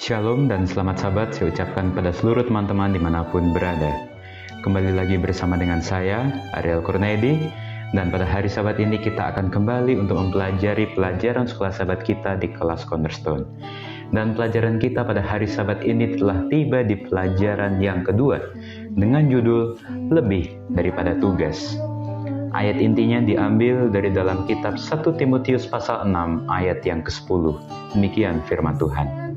Shalom dan selamat sahabat saya ucapkan pada seluruh teman-teman dimanapun berada. Kembali lagi bersama dengan saya, Ariel Kurnedi, dan pada hari sahabat ini kita akan kembali untuk mempelajari pelajaran sekolah sahabat kita di kelas Cornerstone. Dan pelajaran kita pada hari sahabat ini telah tiba di pelajaran yang kedua, dengan judul Lebih Daripada Tugas. Ayat intinya diambil dari dalam kitab 1 Timotius pasal 6 ayat yang ke-10. Demikian firman Tuhan.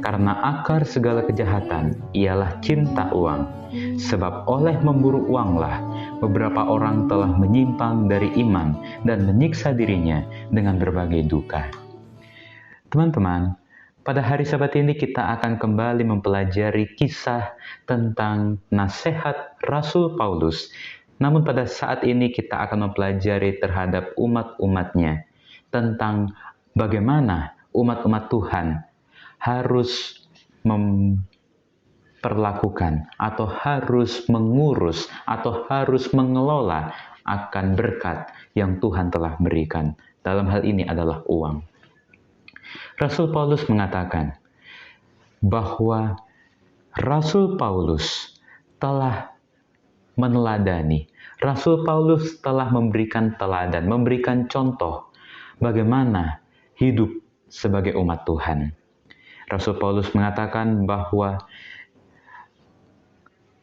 Karena akar segala kejahatan ialah cinta uang, sebab oleh memburu uanglah beberapa orang telah menyimpang dari iman dan menyiksa dirinya dengan berbagai duka. Teman-teman, pada hari Sabat ini kita akan kembali mempelajari kisah tentang nasihat Rasul Paulus. Namun pada saat ini kita akan mempelajari terhadap umat-umatnya tentang bagaimana umat-umat Tuhan harus memperlakukan atau harus mengurus atau harus mengelola akan berkat yang Tuhan telah berikan. Dalam hal ini adalah uang. Rasul Paulus mengatakan bahwa Rasul Paulus telah meneladani, Rasul Paulus telah memberikan teladan, memberikan contoh bagaimana hidup sebagai umat Tuhan. Rasul Paulus mengatakan bahwa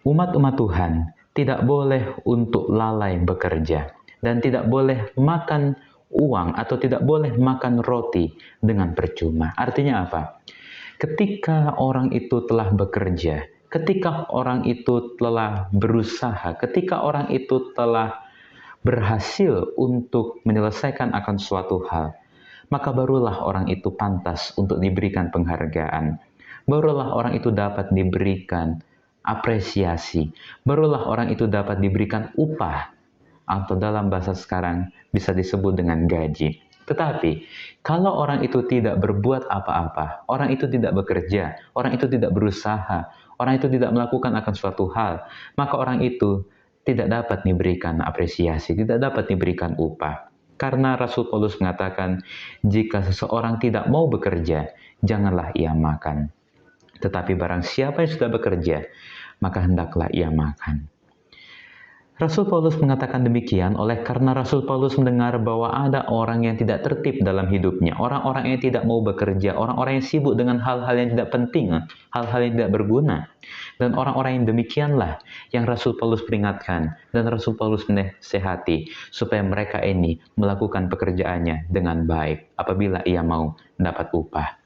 umat-umat Tuhan tidak boleh untuk lalai bekerja dan tidak boleh makan uang atau tidak boleh makan roti dengan percuma. Artinya apa? Ketika orang itu telah bekerja, ketika orang itu telah berusaha, ketika orang itu telah berhasil untuk menyelesaikan akan suatu hal, maka barulah orang itu pantas untuk diberikan penghargaan. Barulah orang itu dapat diberikan apresiasi. Barulah orang itu dapat diberikan upah. Atau dalam bahasa sekarang bisa disebut dengan gaji. Tetapi, kalau orang itu tidak berbuat apa-apa, orang itu tidak bekerja, orang itu tidak berusaha, orang itu tidak melakukan akan suatu hal, maka orang itu tidak dapat diberikan apresiasi, tidak dapat diberikan upah. Karena Rasul Paulus mengatakan, jika seseorang tidak mau bekerja, janganlah ia makan. Tetapi barang siapa yang sudah bekerja, maka hendaklah ia makan. Rasul Paulus mengatakan demikian karena Rasul Paulus mendengar bahwa ada orang yang tidak tertib dalam hidupnya, orang-orang yang tidak mau bekerja, orang-orang yang sibuk dengan hal-hal yang tidak penting, hal-hal yang tidak berguna. Dan orang-orang yang demikianlah yang Rasul Paulus peringatkan dan Rasul Paulus menasihati supaya mereka ini melakukan pekerjaannya dengan baik apabila ia mau mendapat upah.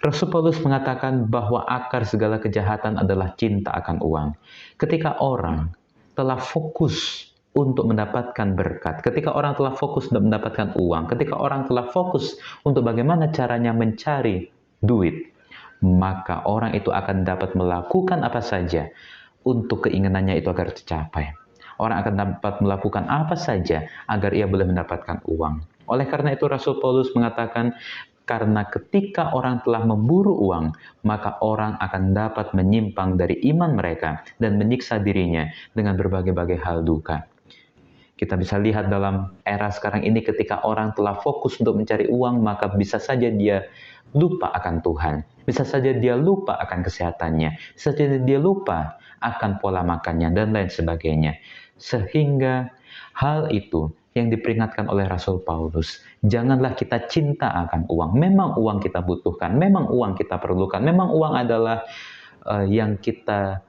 Rasul Paulus mengatakan bahwa akar segala kejahatan adalah cinta akan uang. Ketika orang telah fokus untuk mendapatkan berkat, ketika orang telah fokus untuk mendapatkan uang, ketika orang telah fokus untuk bagaimana caranya mencari duit, maka orang itu akan dapat melakukan apa saja untuk keinginannya itu agar tercapai. Orang akan dapat melakukan apa saja agar ia boleh mendapatkan uang. Oleh karena itu Rasul Paulus mengatakan, karena ketika orang telah memburu uang, maka orang akan dapat menyimpang dari iman mereka dan menyiksa dirinya dengan berbagai-bagai hal duka. Kita bisa lihat dalam era sekarang ini ketika orang telah fokus untuk mencari uang, maka bisa saja dia lupa akan Tuhan. Bisa saja dia lupa akan kesehatannya. Bisa saja dia lupa akan pola makannya dan lain sebagainya. Sehingga hal itu yang diperingatkan oleh Rasul Paulus, janganlah kita cinta akan uang. Memang uang kita butuhkan, memang uang kita perlukan, memang uang adalah yang kita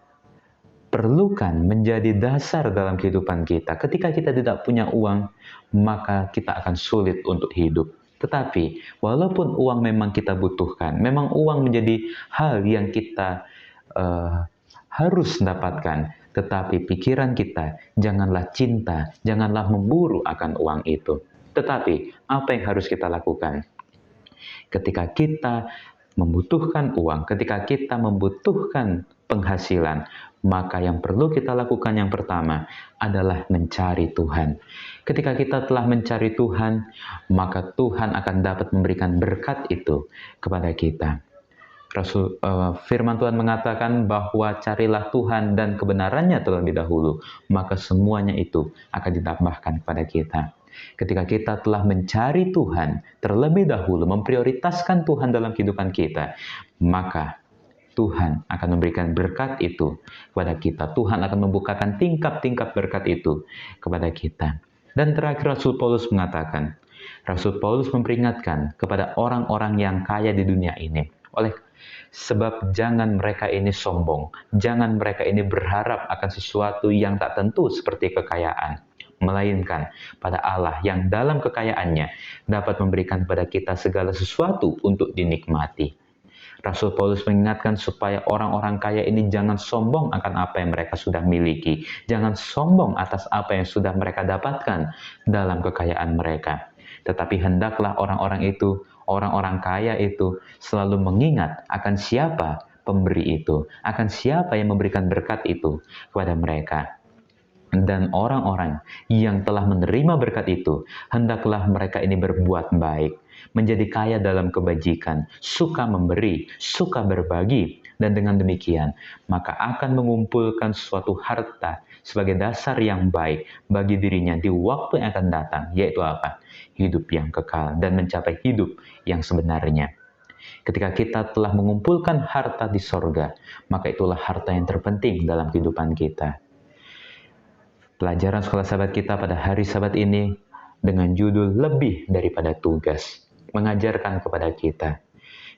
perlukan menjadi dasar dalam kehidupan kita. Ketika kita tidak punya uang, maka kita akan sulit untuk hidup. Tetapi, walaupun uang memang kita butuhkan, memang uang menjadi hal yang kita harus dapatkan, tetapi pikiran kita janganlah cinta, janganlah memburu akan uang itu. Tetapi, apa yang harus kita lakukan? Ketika kita membutuhkan uang, ketika kita membutuhkan penghasilan, maka yang perlu kita lakukan yang pertama adalah mencari Tuhan. Ketika kita telah mencari Tuhan, maka Tuhan akan dapat memberikan berkat itu kepada kita. Firman Tuhan mengatakan bahwa carilah Tuhan dan kebenarannya terlebih dahulu, maka semuanya itu akan ditambahkan kepada kita. Ketika kita telah mencari Tuhan terlebih dahulu, memprioritaskan Tuhan dalam kehidupan kita, maka Tuhan akan memberikan berkat itu kepada kita. Tuhan akan membukakan tingkap-tingkap berkat itu kepada kita. Dan terakhir Rasul Paulus mengatakan, Rasul Paulus memperingatkan kepada orang-orang yang kaya di dunia ini. Sebab jangan mereka ini sombong, jangan mereka ini berharap akan sesuatu yang tak tentu seperti kekayaan, melainkan pada Allah yang dalam kekayaannya dapat memberikan kepada kita segala sesuatu untuk dinikmati. Rasul Paulus mengingatkan supaya orang-orang kaya ini jangan sombong akan apa yang mereka sudah miliki, jangan sombong atas apa yang sudah mereka dapatkan dalam kekayaan mereka. Tetapi hendaklah orang-orang kaya itu selalu mengingat akan siapa pemberi itu, akan siapa yang memberikan berkat itu kepada mereka. Dan orang-orang yang telah menerima berkat itu, hendaklah mereka ini berbuat baik, menjadi kaya dalam kebajikan, suka memberi, suka berbagi, dan dengan demikian, maka akan mengumpulkan suatu harta sebagai dasar yang baik bagi dirinya di waktu yang akan datang, yaitu apa? Hidup yang kekal dan mencapai hidup yang sebenarnya. Ketika kita telah mengumpulkan harta di sorga, maka itulah harta yang terpenting dalam kehidupan kita. Pelajaran sekolah sahabat kita pada hari Sabat ini dengan judul lebih daripada tugas, mengajarkan kepada kita.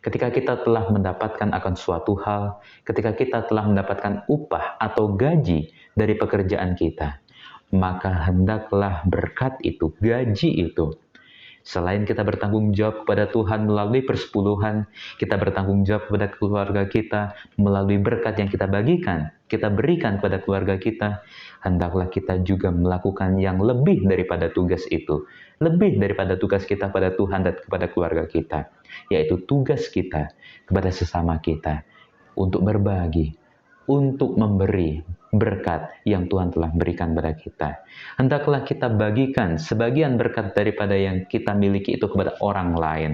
Ketika kita telah mendapatkan akan suatu hal, ketika kita telah mendapatkan upah atau gaji dari pekerjaan kita, maka hendaklah berkat itu, gaji itu, selain kita bertanggung jawab kepada Tuhan melalui persepuluhan, kita bertanggung jawab kepada keluarga kita melalui berkat yang kita bagikan, kita berikan kepada keluarga kita, hendaklah kita juga melakukan yang lebih daripada tugas itu, lebih daripada tugas kita pada Tuhan dan kepada keluarga kita, yaitu tugas kita kepada sesama kita untuk berbagi, untuk memberi berkat yang Tuhan telah berikan kepada kita. Hendaklah kita bagikan sebagian berkat daripada yang kita miliki itu kepada orang lain.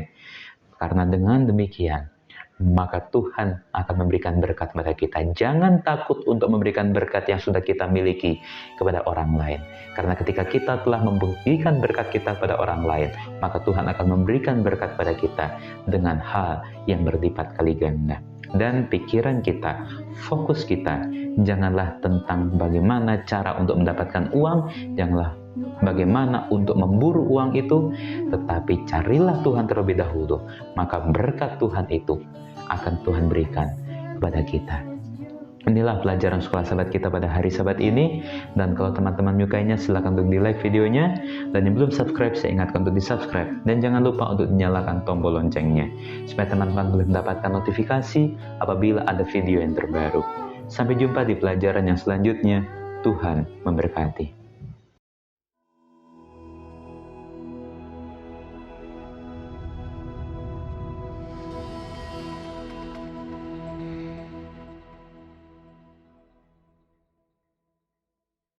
Karena dengan demikian, maka Tuhan akan memberikan berkat kepada kita. Jangan takut untuk memberikan berkat yang sudah kita miliki kepada orang lain. Karena ketika kita telah memberikan berkat kita kepada orang lain, maka Tuhan akan memberikan berkat kepada kita dengan hal yang berlipat kali ganda. Dan pikiran kita, fokus kita, janganlah tentang bagaimana cara untuk mendapatkan uang, janganlah bagaimana untuk memburu uang itu, tetapi carilah Tuhan terlebih dahulu, maka berkat Tuhan itu akan Tuhan berikan kepada kita. Inilah pelajaran sekolah sahabat kita pada hari Sabat ini, dan kalau teman-teman menyukainya silakan untuk di like videonya, dan yang belum subscribe saya ingatkan untuk di subscribe, dan jangan lupa untuk nyalakan tombol loncengnya supaya teman-teman boleh mendapatkan notifikasi apabila ada video yang terbaru. Sampai jumpa di pelajaran yang selanjutnya. Tuhan memberkati.